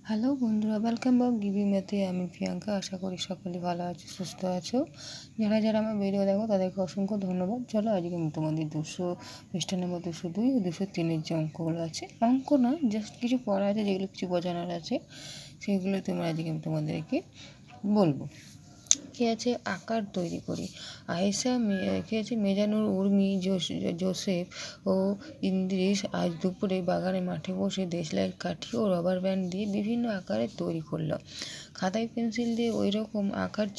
Hello বন্ধুরা, welcome back গিভি ম্যাথে। আমি প্রিয়াঙ্কা। আশা করি সকলে ভালো আছো, সুস্থ আছো। যারা যারা আমার ভিডিও দেখো তাদেরকে অসংখ্য ধন্যবাদ। চলো আজকে আমি তোমাদের পৃষ্ঠা নম্বর 202 ও 203-এর যে অঙ্কগুলো আছে, অঙ্ক না, জাস্ট কিছু পড়া আছে, যেগুলো কিছু বোঝানোর আছে, সেগুলো তোমরা আজকে আমি তোমাদেরকে বলবো। কে আছে আকার তৈরি করি। আয়েশা, কে আছে মেজানুর, উর্মি, জোসেফ ও ইদ্রিস আজ দুপুরে বাগানে মাঠে বসে দেশলাই কাঠি ও রবার ব্যান্ড দিয়ে বিভিন্ন আকারের তৈরি করলো। খাতায় পেন্সিল দিয়ে ওই রকম আকারের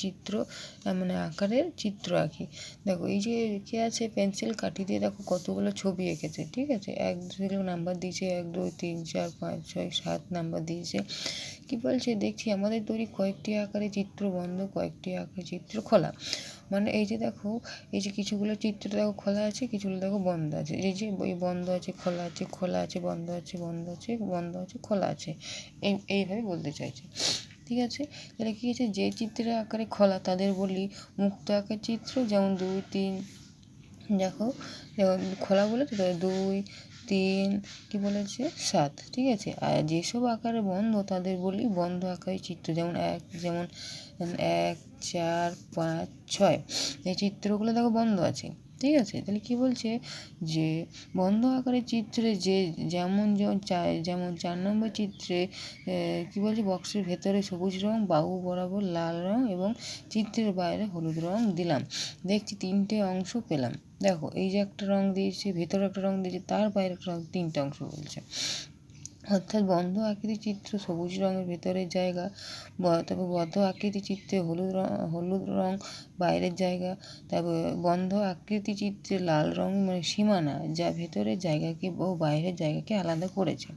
চিত্র আঁকি। দেখো এই যে কে আছে পেন্সিল কাঠি দিয়ে দেখো কতগুলো ছবি এঁকেছে, ঠিক আছে। 1 2 নাম্বার দিয়েছে, 1 2 3 4 5 6 7 নাম্বার দিয়েছে। কি বলছে দেখছি আমাদের তৈরি কয়েকটি আকারে চিত্র বন্ধ, কয়েকটি আকারে চিত্র খোলা। মানে এই যে দেখো, এই যে কিছুগুলো চিত্র দেখো খোলা আছে, কিছুগুলো দেখো বন্ধ আছে। এই যে বন্ধ আছে, খোলা আছে, খোলা আছে, বন্ধ আছে, বন্ধ আছে, বন্ধ আছে, খোলা আছে, এইভাবে বলতে চাইছে, ঠিক আছে। তাহলে কী আছে, যে চিত্রের আকারে খোলা তাদের বলি মুক্ত আকার চিত্র। যেমন 2 3 দেখো, যেমন খোলা বলেছে তো 2 3 কি বলেছে 7, ঠিক আছে। আর যেসব আকারে বন্ধ তাদের বলি বন্ধ আকারের চিত্র। যেমন 1 4 5 6, এই চিত্রগুলো দেখো বন্ধ আছে, ঠিক আছে। তাহলে কি বলছে যে বন্ধ আকারের চিত্রে যেমন 4 নম্বর চিত্রে কি বলছে, বক্সের ভেতরে সবুজ রং, বাহু বরাবর লাল রং এবং চিত্রের বাইরে হলুদ রং দিলাম। দেখছি 3টে অংশ পেলাম। দেখো এই যে একটা রং দিয়েছে, ভেতরে একটা রং দিয়েছে, তার বাইরে একটা রং, 3টে অংশ বলছে। অর্থাৎ বন্ধ আকৃতি চিত্র সবুজ রঙের ভেতরের জায়গা, তবে বদ্ধ আকৃতি চিত্রে হলুদ রং বাইরের জায়গা, তারপর বন্ধ আকৃতি চিত্রে লাল রং সীমানা, যা ভেতরের জায়গাকে ও বাইরের জায়গাকে আলাদা করেছে।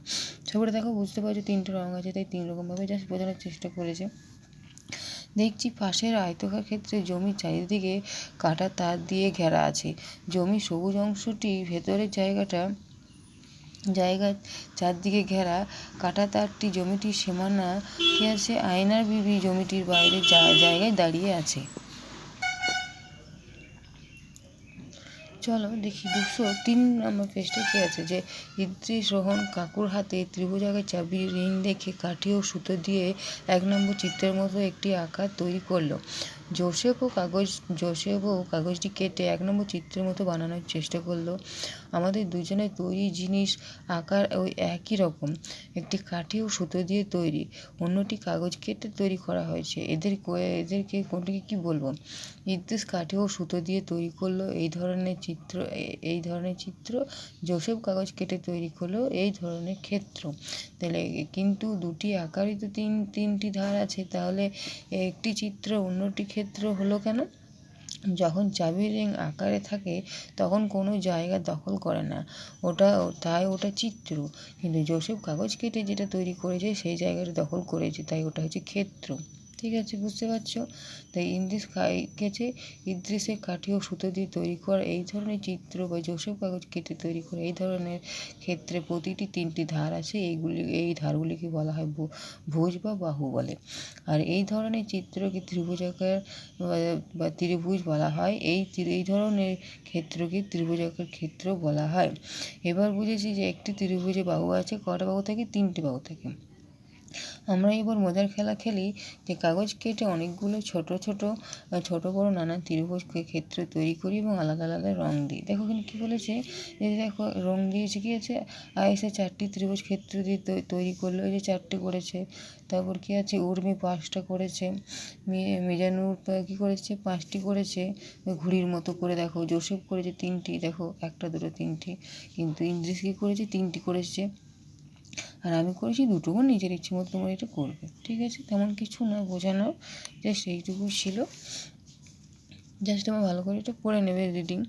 ছবিটা দেখো, বুঝতে পারছো 3টে রং আছে, তাই 3 রকমভাবে জাস্ট বোঝানোর চেষ্টা করেছে। দেখছি পাশের আয়তকার ক্ষেত্রে জমির চারিদিকে কাটা তার দিয়ে ঘেরা আছে। জমির সবুজ অংশটি ভেতরের জায়গার চারদিকে ঘেরা। কাটা তারটি জমিটির সীমানা কি আছে, আয়নার বিবি জমিটির বাইরের জায়গায় দাঁড়িয়ে আছে। চলো দেখি 203 নম্বর পেজটা কী আছে, যে ইদ্রিস রোহন কাকুর হাতে ত্রিভুজাকার চাবির রিং দেখে কাঠি ও সুতো দিয়ে 1 নম্বর চিত্রের মতো একটি আকার তৈরি করলো। জোসেফও কাগজটি কেটে 1 নম্বর চিত্রের মতো বানানোর চেষ্টা করলো। আমাদের দুজনের তৈরি জিনিস আকার ওই একই রকম, একটি কাঠি ও সুতো দিয়ে তৈরি, অন্যটি কাগজ কেটে তৈরি করা হয়েছে। এদেরকে কোনটিকে কি বলবো? ইদ্রিস কাঠি ও সুতো দিয়ে তৈরি করলো এই ধরনের চিত্র। জোসেফ কাগজ কেটে তৈরি করলো এই ধরনের ক্ষেত্র। তাহলে কিন্তু দুটি আকারই তো তিনটি ধার আছে, তাহলে একটি চিত্র অন্যটি ক্ষেত্র হলো কেন? যখন চাবির রিং আকারে থাকে তখন কোনো জায়গা দখল করে না, ওটা চিত্র। কিন্তু জোসেফ কাগজ কেটে যেটা তৈরি করেছে সেই জায়গাটা দখল করেছে, তাই ওটা হচ্ছে ক্ষেত্র, ঠিক আছে, বুঝতে পারছো? তাই ইদ্রিসের কাঠি ও সুতো দিয়ে তৈরি করা এই ধরনের চিত্র বা জোসেফ কাগজ কেটে তৈরি করা এই ধরনের ক্ষেত্রে প্রতিটি 3টি ধার আছে। এই ধারগুলিকে বলা হয় ভুজ বা বাহু বলে। আর এই ধরনের চিত্রকে ত্রিভুজাকার বা ত্রিভুজ বলা হয়। এই ধরনের ক্ষেত্রকে ত্রিভুজাকার ক্ষেত্র বলা হয়। এবার বুঝেছি যে একটি ত্রিভুজে বাহু আছে, কটা বাহু থাকে? 3টে বাহু থাকে। আমরা এবার মজার খেলা খেলি যে কাগজ কেটে অনেকগুলো ছোট বড় নানা ত্রিভুজ ক্ষেত্র তৈরি করি এবং আলাদা আলাদা রং দিই। দেখো কিন্তু কী বলেছে, এই দেখো রং দিয়েছে, কী আছে, আয়েশা 4টি ত্রিভুজ ক্ষেত্র দিয়ে তৈরি করলো, এই যে 4টে করেছে। তারপর কি আছে, উর্মি 5টা করেছে, মিজানুর কী করেছে, 5টি করেছে ঘুড়ির মতো করে। দেখো জোসেফ করেছে 3টি, দেখো 1টা 2টো 3টি। কিন্তু ইদ্রিস কী করেছে, 3টি করেছে। আর আমি করেছি 2টো। নিজের ইচ্ছে মতো তোমরা এটা করবে, ঠিক আছে। তেমন কিছু না বোঝানো, জাস্ট এইটুকু ছিল। জাস্ট তোমরা ভালো করে এটা পড়ে নেবে রিডিং।